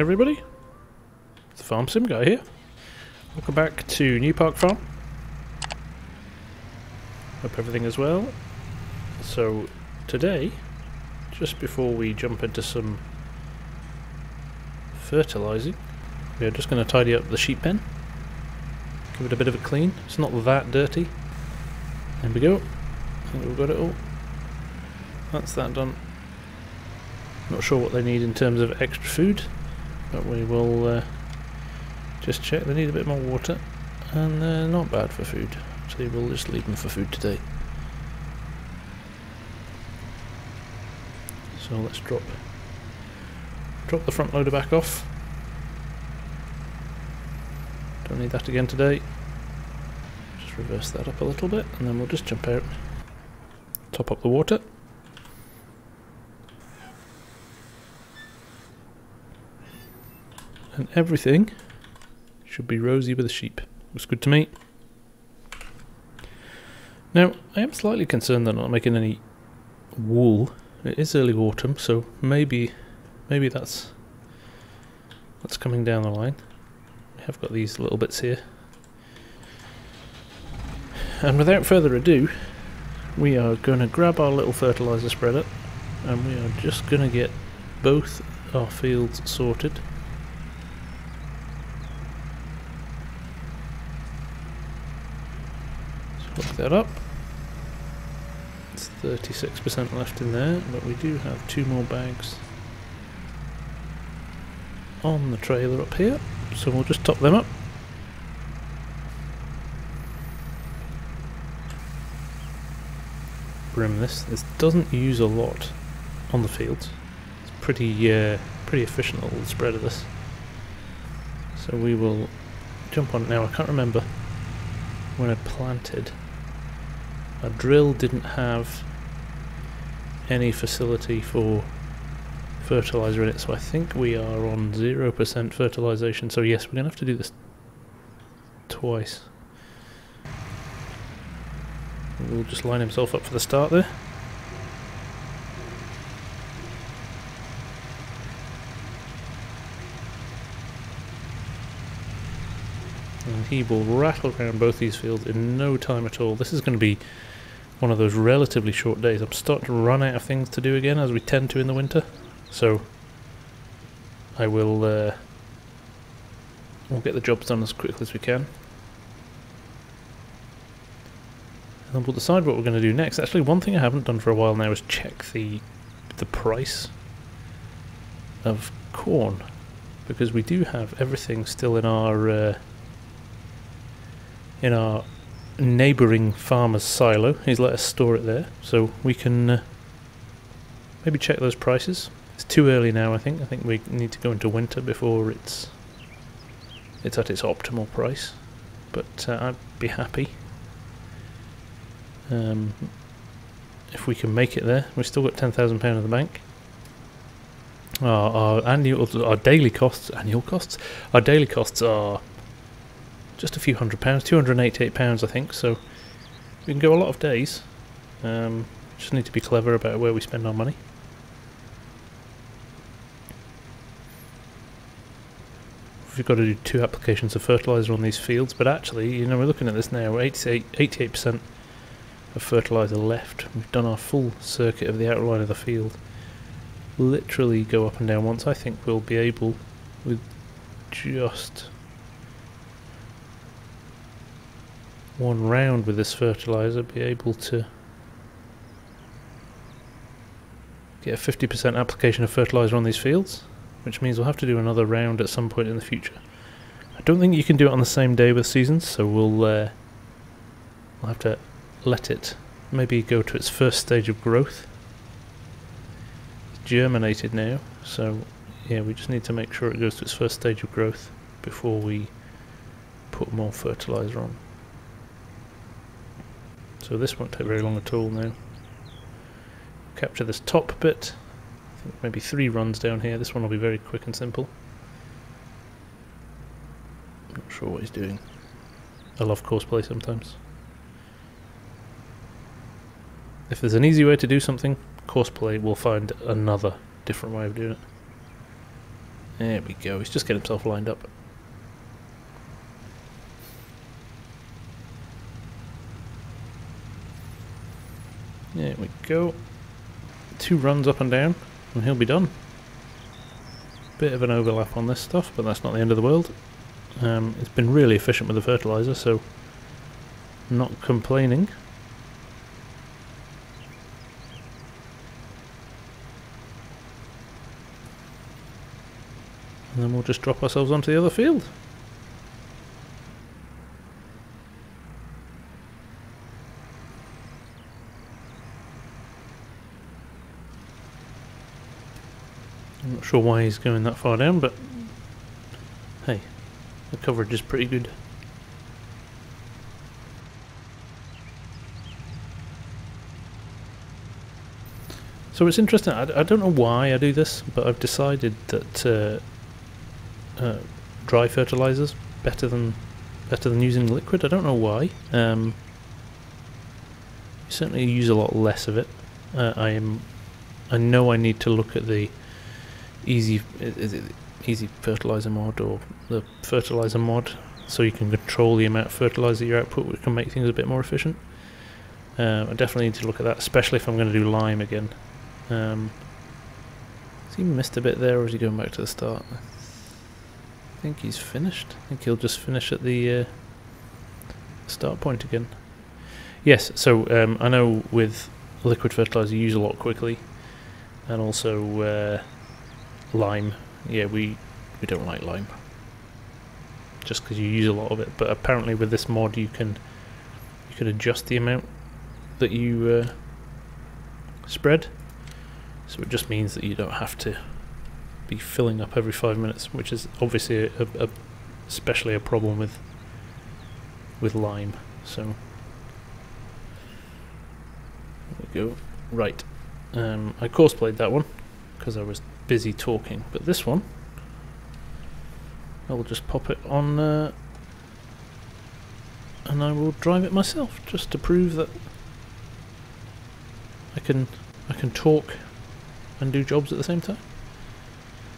everybody. It's the Farmsim guy here. Welcome back to Newpark Farm. Hope everything is well. So today, just before we jump into some fertilizing, we are just going to tidy up the sheep pen. Give it a bit of a clean. It's not that dirty. There we go. I think we've got it all. That's that done. Not sure what they need in terms of extra food, but we will just check. They need a bit more water, and they're not bad for food, so we'll just leave them for food today. So let's drop the front loader back off. Don't need that again today. Just reverse that up a little bit, and then we'll just jump out, top up the water. And everything should be rosy with the sheep. Looks good to me. Now, I am slightly concerned they're not making any wool. It is early autumn, so maybe that's coming down the line. We have got these little bits here. And without further ado, we are going to grab our little fertilizer spreader, and we are just going to get both our fields sorted. Hook that up. It's 36% left in there, but we do have 2 more bags on the trailer up here, so we'll just top them up. Brim this. This doesn't use a lot on the fields. It's pretty efficient little spread of this. So we will jump on it now. I can't remember when I planted. Our drill didn't have any facility for fertilizer in it, so I think we are on 0% fertilization. So yes, we're going to have to do this twice. We'll just line himself up for the start there. And he will rattle around both these fields in no time at all. This is going to be one of those relatively short days. I'm starting to run out of things to do again, as we tend to in the winter. So I will we'll get the jobs done as quickly as we can. And then we'll decide what we're going to do next. Actually, one thing I haven't done for a while now is check the price of corn, because we do have everything still in our neighbouring farmer's silo. He's let us store it there, so we can maybe check those prices. It's too early now, I think. I think we need to go into winter before it's at its optimal price. But I'd be happy if we can make it there. We've still got £10,000 in the bank. Our daily costs are just a few £100, £288 I think, so we can go a lot of days. Just need to be clever about where we spend our money. We've got to do 2 applications of fertilizer on these fields, but actually, you know, we're looking at this now, 88% of fertilizer left. We've done our full circuit of the outline of the field. Literally go up and down once. I think we'll be able, with just one round with this fertilizer, be able to get a 50% application of fertilizer on these fields, which means we'll have to do another round at some point in the future. I don't think you can do it on the same day with seasons, so we'll have to let it maybe go to its first stage of growth. It's germinated now, so yeah, we just need to make sure it goes to its first stage of growth before we put more fertilizer on. So this won't take very long at all now. Capture this top bit. I think maybe 3 runs down here. This one will be very quick and simple. Not sure what he's doing. I love courseplay sometimes. If there's an easy way to do something, courseplay will find another different way of doing it. There we go, he's just getting himself lined up. There we go. 2 runs up and down, and he'll be done. Bit of an overlap on this stuff, but that's not the end of the world. It's been really efficient with the fertilizer, so not complaining. And then we'll just drop ourselves onto the other field. I'm not sure why he's going that far down, but hey, the coverage is pretty good. So it's interesting, I don't know why I do this, but I've decided that dry fertilizer's better than using liquid. I don't know why. You certainly use a lot less of it. I know I need to look at the easy fertilizer mod, or the fertilizer mod, so you can control the amount of fertilizer you output, which can make things a bit more efficient. I definitely need to look at that, especially if I'm going to do lime again. Has he missed a bit there, or is he going back to the start? I think he's finished. I think he'll just finish at the start point again. Yes, so I know with liquid fertilizer you use a lot quickly, and also lime. Yeah, we don't like lime, just because you use a lot of it. But apparently with this mod you can adjust the amount that you spread, so it just means that you don't have to be filling up every 5 minutes, which is obviously especially a problem with lime. So there we go. Right, I course played that one because I was busy talking, but this one I will just pop it on and I will drive it myself, just to prove that I can talk and do jobs at the same time.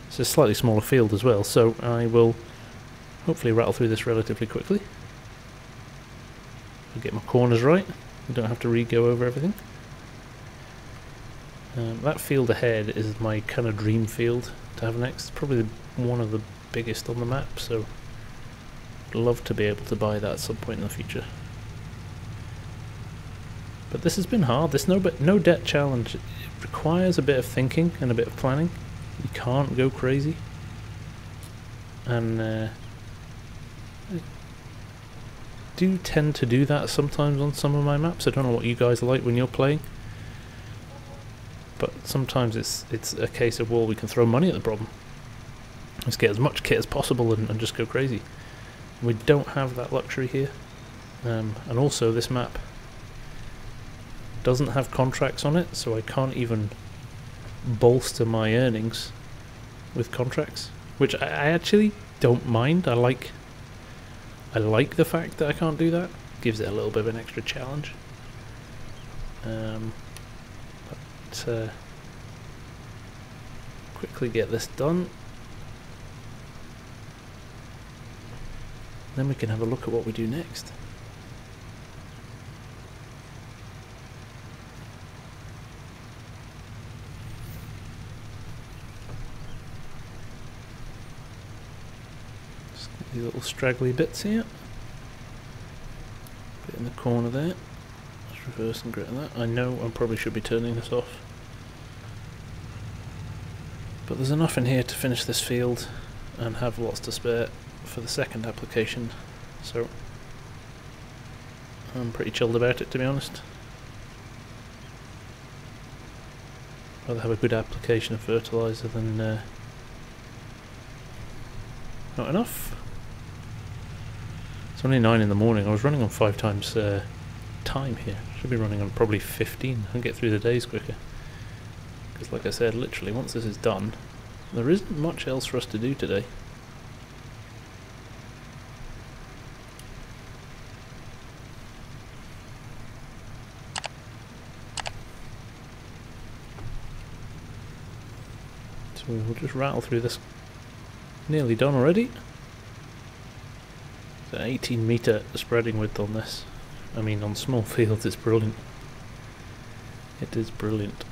It's a slightly smaller field as well, so I will hopefully rattle through this relatively quickly. I'll get my corners right, I don't have to re-go over everything. That field ahead is my kind of dream field to have next. It's probably one of the biggest on the map, so I'd love to be able to buy that at some point in the future. But this has been hard. This no debt challenge, it requires a bit of thinking and a bit of planning. You can't go crazy. And I do tend to do that sometimes on some of my maps. I don't know what you guys like when you're playing, but sometimes it's a case of, well, we can throw money at the problem. Let's get as much kit as possible and just go crazy. We don't have that luxury here. And also this map doesn't have contracts on it, so I can't even bolster my earnings with contracts, which I actually don't mind. I like the fact that I can't do that. Gives it a little bit of an extra challenge. But quickly get this done, then we can have a look at what we do next. Just get these little straggly bits here. Bit in the corner there. Let's reverse and grit that. I know I probably should be turning this off, but there's enough in here to finish this field and have lots to spare for the second application, so I'm pretty chilled about it, to be honest. Rather have a good application of fertilizer than not enough. It's only 9 in the morning. I was running on 5 times time here. Should be running on probably 15 and get through the days quicker. Because like I said, literally once this is done, there isn't much else for us to do today. So we'll just rattle through this nearly done already. It's an 18-metre spreading width on this. I mean, on small fields it's brilliant. It is brilliant.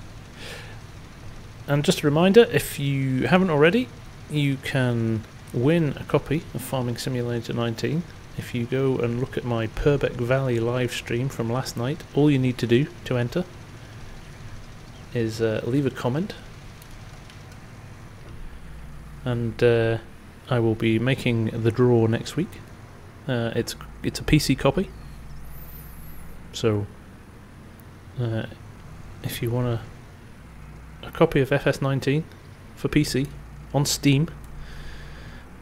And just a reminder, if you haven't already, you can win a copy of Farming Simulator 19 if you go and look at my Purbeck Valley live stream from last night. All you need to do to enter is leave a comment, and I will be making the draw next week. It's a PC copy, so if you want a copy of FS19 for PC on Steam,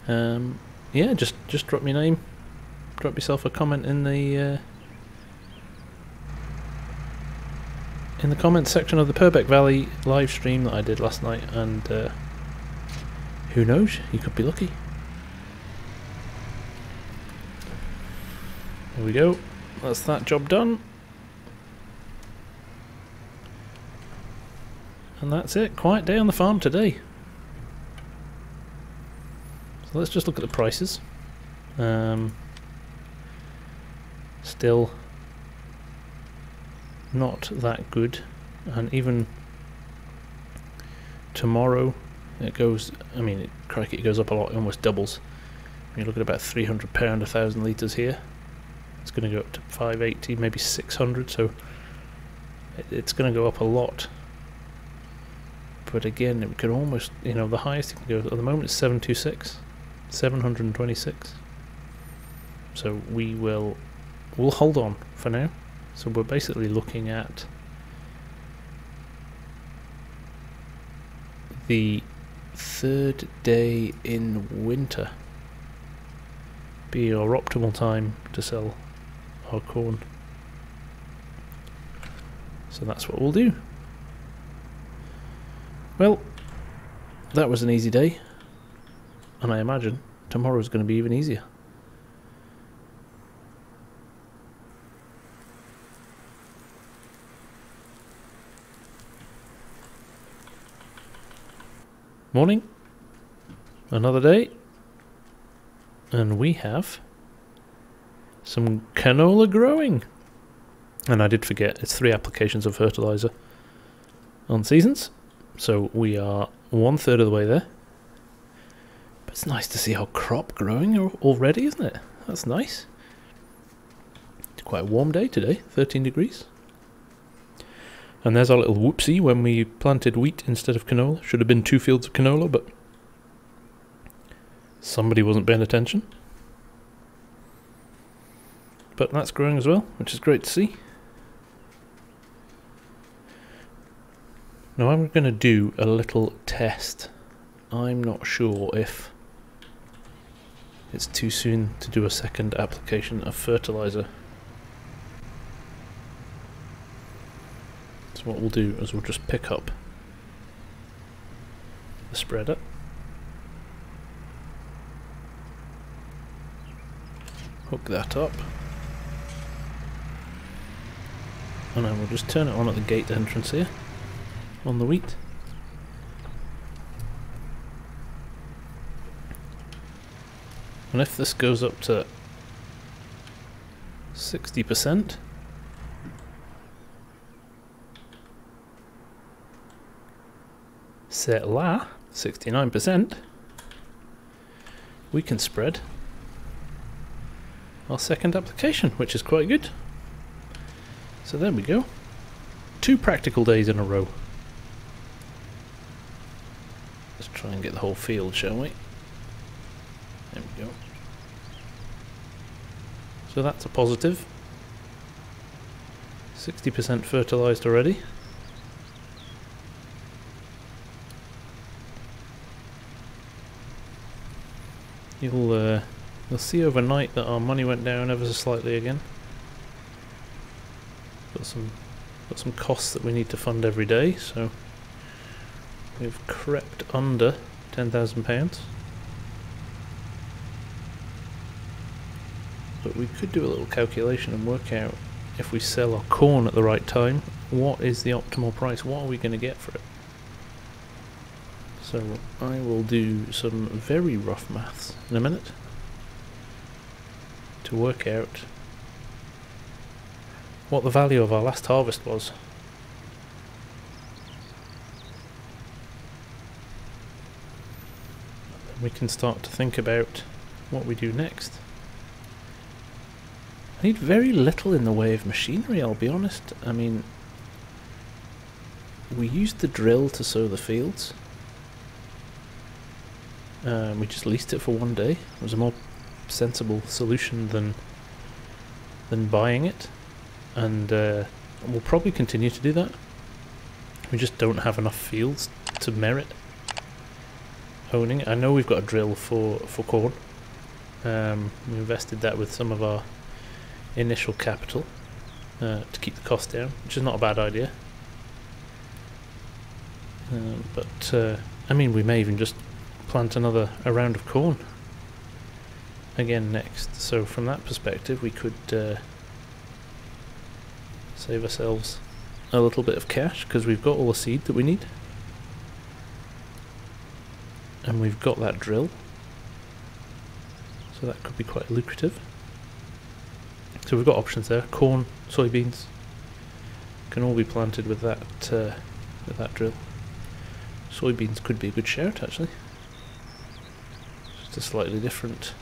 yeah, just drop me a name, drop yourself a comment in the comments section of the Purbeck Valley live stream that I did last night, and who knows, you could be lucky. There we go, that's that job done. And that's it, quiet day on the farm today. So let's just look at the prices. Still not that good, and even tomorrow it goes, I mean, crikey, it goes up a lot, it almost doubles. You look at about £300 1,000 litres here. It's going to go up to 580, maybe 600, so it's going to go up a lot. But again, it could almost, you know, the highest it can go at the moment is 726, 726. So we'll hold on for now. So we're basically looking at the third day in winter be our optimal time to sell our corn. So that's what we'll do. Well, that was an easy day, and I imagine tomorrow's going to be even easier. Morning, another day, and we have some canola growing. And I did forget, it's 3 applications of fertilizer on seasons. So we are 1/3 of the way there. But it's nice to see our crop growing already, isn't it? That's nice. It's quite a warm day today, 13 degrees. And there's our little whoopsie when we planted wheat instead of canola. Should have been 2 fields of canola, but somebody wasn't paying attention. But that's growing as well, which is great to see. Now I'm going to do a little test. I'm not sure if it's too soon to do a second application of fertilizer. So what we'll do is we'll just pick up the spreader, hook that up, and then we'll just turn it on at the gate entrance here on the wheat. And if this goes up to 60%, c'est là, 69%, we can spread our second application, which is quite good. So there we go, 2 practical days in a row. Let's try and get the whole field, shall we? There we go. So that's a positive. 60% fertilised already. You'll see overnight that our money went down ever so slightly again. Got some costs that we need to fund every day, so we've crept under £10,000. But we could do a little calculation and work out, if we sell our corn at the right time, what is the optimal price? What are we going to get for it? So I will do some very rough maths in a minute to work out what the value of our last harvest was. Then we can start to think about what we do next. I need very little in the way of machinery, I'll be honest. I mean, we used the drill to sow the fields. We just leased it for one day. It was a more sensible solution than buying it, and we'll probably continue to do that. We just don't have enough fields to merit owning it. I know we've got a drill for corn. We invested that with some of our initial capital to keep the cost down, which is not a bad idea. But I mean, we may even just plant a round of corn again next. So from that perspective, we could save ourselves a little bit of cash because we've got all the seed that we need, and we've got that drill. So that could be quite lucrative. So we've got options there. Corn, soybeans can all be planted with that drill. Soybeans could be a good shout, actually. Just a slightly different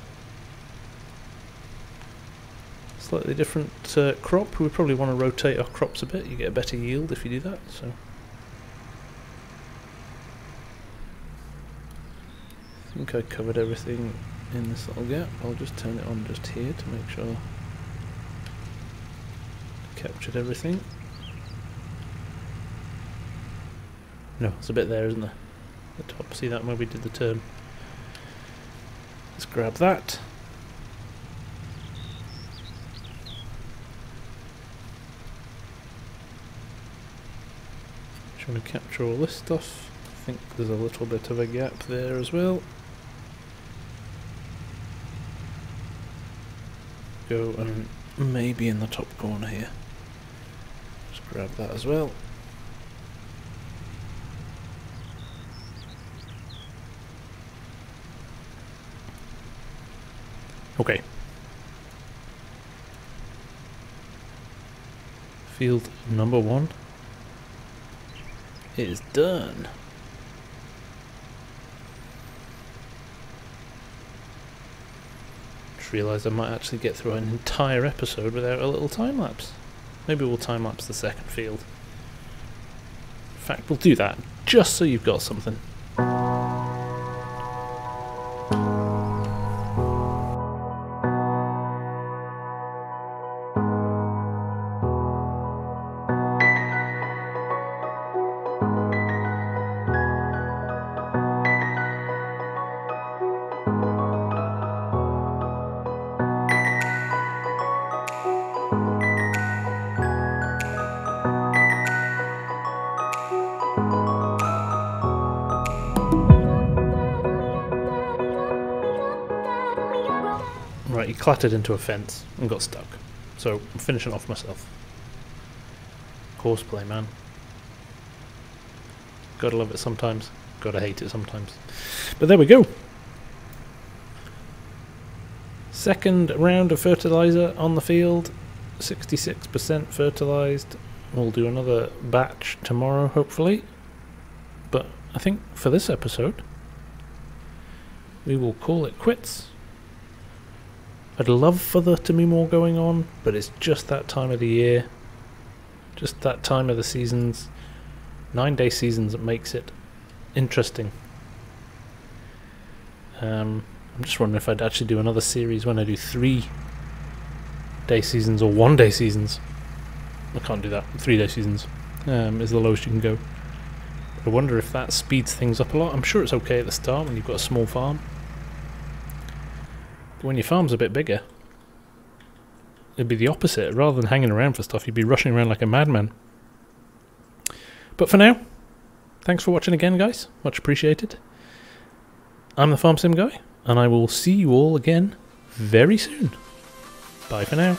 crop. We probably want to rotate our crops a bit. You get a better yield if you do that. So I think I covered everything in this little gap. I'll just turn it on just here to make sure I captured everything. No, it's a bit there, isn't there? The top. See that where we did the turn? Let's grab that. Just want to capture all this stuff. I think there's a little bit of a gap there as well. Go and maybe in the top corner here. Just grab that as well. Okay. Field number 1 is done. Just realised I might actually get through an entire episode without a little time lapse. Maybe we'll time lapse the second field. In fact, we'll do that just so you've got something. Right, he clattered into a fence and got stuck. So I'm finishing off myself. Courseplay, man. Gotta love it sometimes, gotta hate it sometimes. But there we go. Second round of fertilizer on the field. 66% fertilized. We'll do another batch tomorrow, hopefully. But I think for this episode, we will call it quits. I'd love for there to be more going on, but it's just that time of the year, just that time of the seasons, 9-day seasons that makes it interesting. I'm just wondering if I'd actually do another series when I do 3-day seasons or 1-day seasons. I can't do that. 3-day seasons is the lowest you can go. I wonder if that speeds things up a lot. I'm sure it's okay at the start when you've got a small farm. But when your farm's a bit bigger, it'd be the opposite. Rather than hanging around for stuff, you'd be rushing around like a madman. But for now, thanks for watching again, guys. Much appreciated. I'm the Farmsim guy, and I will see you all again very soon. Bye for now.